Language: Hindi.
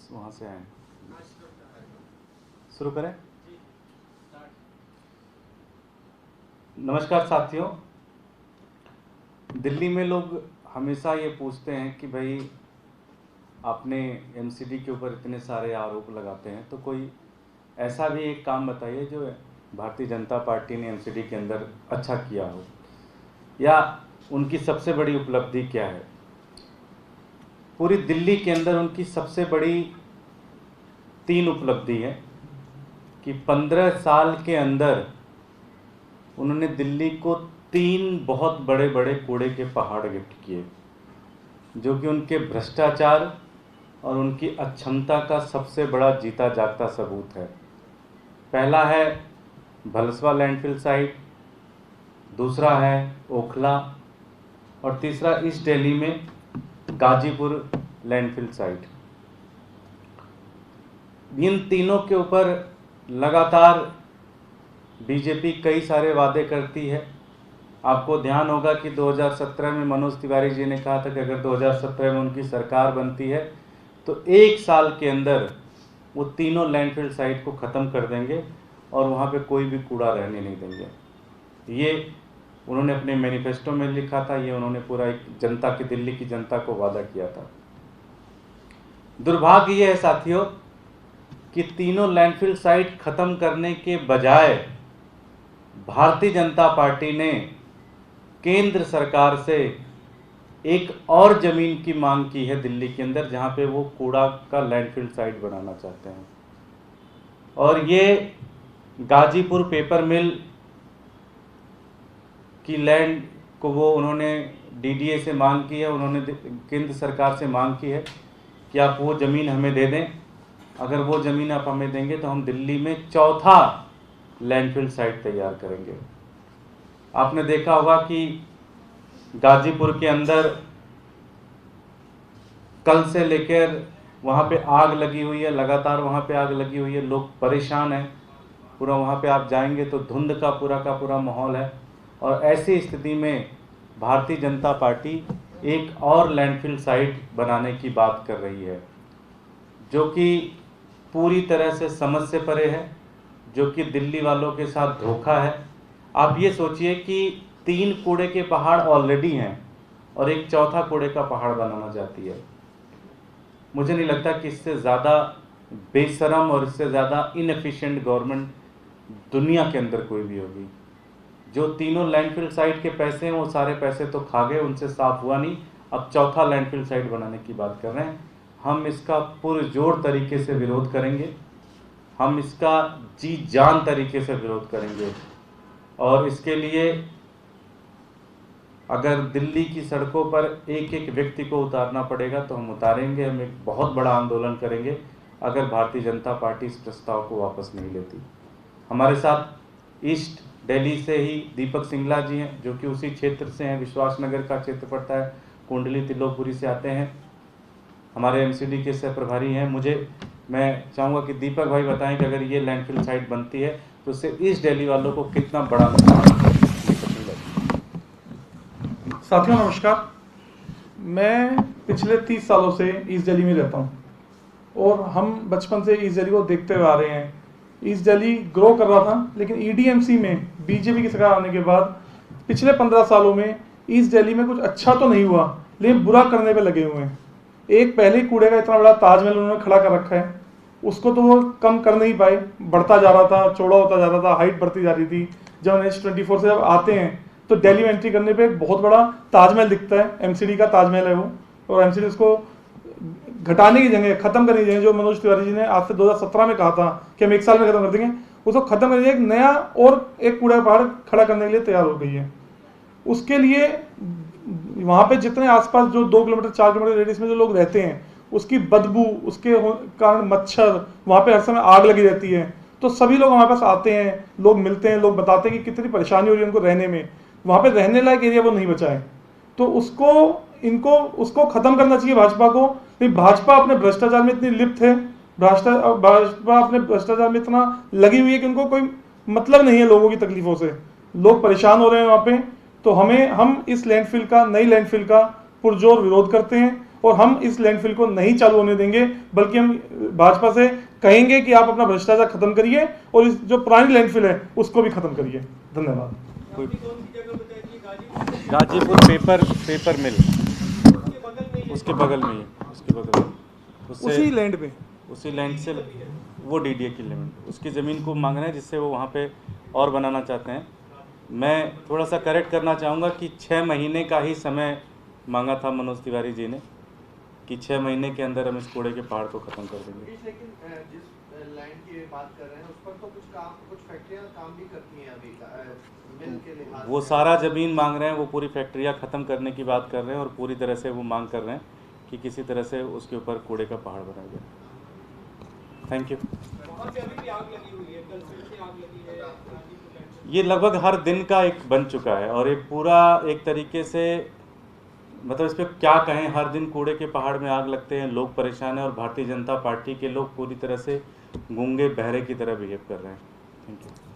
वहाँ से आए। शुरू करें। नमस्कार साथियों। दिल्ली में लोग हमेशा ये पूछते हैं कि भाई आपने एमसीडी के ऊपर इतने सारे आरोप लगाते हैं, तो कोई ऐसा भी एक काम बताइए जो भारतीय जनता पार्टी ने एमसीडी के अंदर अच्छा किया हो, या उनकी सबसे बड़ी उपलब्धि क्या है। पूरी दिल्ली के अंदर उनकी सबसे बड़ी 3 उपलब्धि है कि 15 साल के अंदर उन्होंने दिल्ली को 3 बहुत बड़े बड़े कूड़े के पहाड़ गिफ्ट किए, जो कि उनके भ्रष्टाचार और उनकी अक्षमता का सबसे बड़ा जीता जागता सबूत है। पहला है भलसवा लैंडफिल साइट, दूसरा है ओखला, और तीसरा ईस्ट दिल्ली में गाजीपुर लैंडफिल साइट। इन तीनों के ऊपर लगातार बीजेपी कई सारे वादे करती है। आपको ध्यान होगा कि 2017 में मनोज तिवारी जी ने कहा था कि अगर 2017 में उनकी सरकार बनती है तो 1 साल के अंदर वो तीनों लैंडफिल साइट को ख़त्म कर देंगे और वहाँ पे कोई भी कूड़ा रहने नहीं देंगे। ये उन्होंने अपने मैनिफेस्टो में लिखा था, ये उन्होंने पूरा एक जनता की, दिल्ली की जनता को वादा किया था। दुर्भाग्य ये है साथियों कि तीनों लैंडफिल साइट ख़त्म करने के बजाय भारतीय जनता पार्टी ने केंद्र सरकार से एक और ज़मीन की मांग की है दिल्ली के अंदर, जहां पे वो कूड़ा का लैंडफिल साइट बनाना चाहते हैं। और ये गाजीपुर पेपर मिल की लैंड को वो उन्होंने डीडीए से मांग की है, उन्होंने केंद्र सरकार से मांग की है कि आप वो ज़मीन हमें दे दें। अगर वो ज़मीन आप हमें देंगे तो हम दिल्ली में चौथा लैंडफिल साइट तैयार करेंगे। आपने देखा होगा कि गाजीपुर के अंदर कल से लेकर वहाँ पे आग लगी हुई है, लगातार वहाँ पे आग लगी हुई है, लोग परेशान हैं। पूरा वहाँ पे आप जाएंगे तो धुंध का पूरा माहौल है। और ऐसी स्थिति में भारतीय जनता पार्टी एक और लैंडफिल साइट बनाने की बात कर रही है, जो कि पूरी तरह से समझ से परे है, जो कि दिल्ली वालों के साथ धोखा है। आप ये सोचिए कि 3 कूड़े के पहाड़ ऑलरेडी हैं और एक चौथा कूड़े का पहाड़ बनाना चाहती है। मुझे नहीं लगता कि इससे ज़्यादा बेशरम और इससे ज़्यादा इनएफिशिएंट गवर्नमेंट दुनिया के अंदर कोई भी होगी। जो तीनों लैंडफिल साइट के पैसे हैं वो सारे पैसे तो खा गए, उनसे साफ हुआ नहीं, अब चौथा लैंडफिल साइट बनाने की बात कर रहे हैं। हम इसका पुरजोर तरीके से विरोध करेंगे, हम इसका जी जान तरीके से विरोध करेंगे। और इसके लिए अगर दिल्ली की सड़कों पर एक एक व्यक्ति को उतारना पड़ेगा तो हम उतारेंगे। हम एक बहुत बड़ा आंदोलन करेंगे अगर भारतीय जनता पार्टी इस प्रस्ताव को वापस नहीं लेती। हमारे साथ ईस्ट दिल्ली से ही दीपक सिंगला जी हैं, जो कि उसी क्षेत्र से हैं, विश्वास नगर का क्षेत्र पड़ता है, कुंडली तिलोकपुरी से आते हैं, हमारे एमसीडी के सह प्रभारी हैं। मैं चाहूँगा कि दीपक भाई बताएं कि अगर ये लैंडफिल साइट बनती है तो उससे ईस्ट दिल्ली वालों को कितना बड़ा नुकसान है। साथियों नमस्कार। मैं पिछले 30 सालों से ईस्ट दिल्ली में रहता हूँ और हम बचपन से ईस्ट दिल्ली को देखते हुए आ रहे हैं। ईस्ट दिल्ली ग्रो कर रहा था, लेकिन ईडीएमसी में बीजेपी की सरकार आने के बाद पिछले 15 सालों में ईस्ट दिल्ली में कुछ अच्छा तो नहीं हुआ, लेकिन बुरा करने पे लगे हुए हैं। एक पहले ही कूड़े का इतना बड़ा ताजमहल उन्होंने खड़ा कर रखा है, उसको तो वो कम कर नहीं पाए, बढ़ता जा रहा था, चौड़ा होता जा रहा था, हाइट बढ़ती जा रही थी। जब NH24 से जब आते हैं तो दिल्ली में एंट्री करने पे एक बहुत बड़ा ताजमहल दिखता है, एमसीडी का ताजमहल है वो। और एमसीडी उसको घटाने की जगह, खत्म करने की जगह, जो मनोज तिवारी जी ने आज से 2017 में कहा था कि हम 1 साल में खत्म कर देंगे, उसको खत्म करने एक नया और एक कूड़ा पहाड़ खड़ा करने के लिए तैयार हो गई है। उसके लिए वहाँ पे जितने आसपास जो 2 किलोमीटर 4 किलोमीटर रेडियस में जो लोग रहते हैं, उसकी बदबू, उसके कारण मच्छर, वहाँ पे हर समय आग लगी रहती है। तो सभी लोग हमारे पास आते हैं, लोग मिलते हैं, लोग बताते हैं कि कितनी परेशानी हो रही है उनको रहने में। वहाँ पे रहने लायक एरिया वो नहीं बचा है, तो उसको खत्म करना चाहिए भाजपा को। लेकिन भाजपा अपने भ्रष्टाचार में इतनी लिप्त है, भाजपा अपने भ्रष्टाचार में इतना लगी हुई है कि उनको कोई मतलब नहीं है लोगों की तकलीफों से। लोग परेशान हो रहे हैं वहाँ पे। तो हम इस लैंडफिल का, नई लैंडफिल का पुरजोर विरोध करते हैं और हम इस लैंडफिल को नहीं चालू होने देंगे, बल्कि हम भाजपा से कहेंगे कि आप अपना भ्रष्टाचार खत्म करिए और इस जो पुरानी लैंडफिल है उसको भी खत्म करिए। धन्यवाद। गाजीपुर पेपर मिल उसके बगल में ही है, उसके बगल में, उसी लैंड पे, उसी लैंड से वो डीडीए की लिमिट उसकी ज़मीन को मांग रहे हैं, जिससे वो वहाँ पे और बनाना चाहते हैं। मैं थोड़ा सा करेक्ट करना चाहूँगा कि 6 महीने का ही समय मांगा था मनोज तिवारी जी ने, कि 6 महीने के अंदर हम इस कूड़े के पहाड़ को ख़त्म कर देंगे। लेकिन जिस लैंड की बात कर रहे हैं उस पर तो कुछ फैक्ट्रियाँ काम भी करती हैं अभी मिल के लिहाज वो सारा ज़मीन मांग रहे हैं, वो पूरी फैक्ट्रियाँ ख़त्म करने की बात कर रहे हैं और पूरी तरह से वो मांग कर रहे हैं कि किसी तरह से उसके ऊपर कूड़े का पहाड़ बनाया जाए। Thank you. ये लगभग हर दिन का एक बन चुका है और ये पूरा एक तरीके से, मतलब इस पर क्या कहें, हर दिन कूड़े के पहाड़ में आग लगते हैं, लोग परेशान हैं और भारतीय जनता पार्टी के लोग पूरी तरह से गूंगे बहरे की तरह बिहेव कर रहे हैं। Thank you.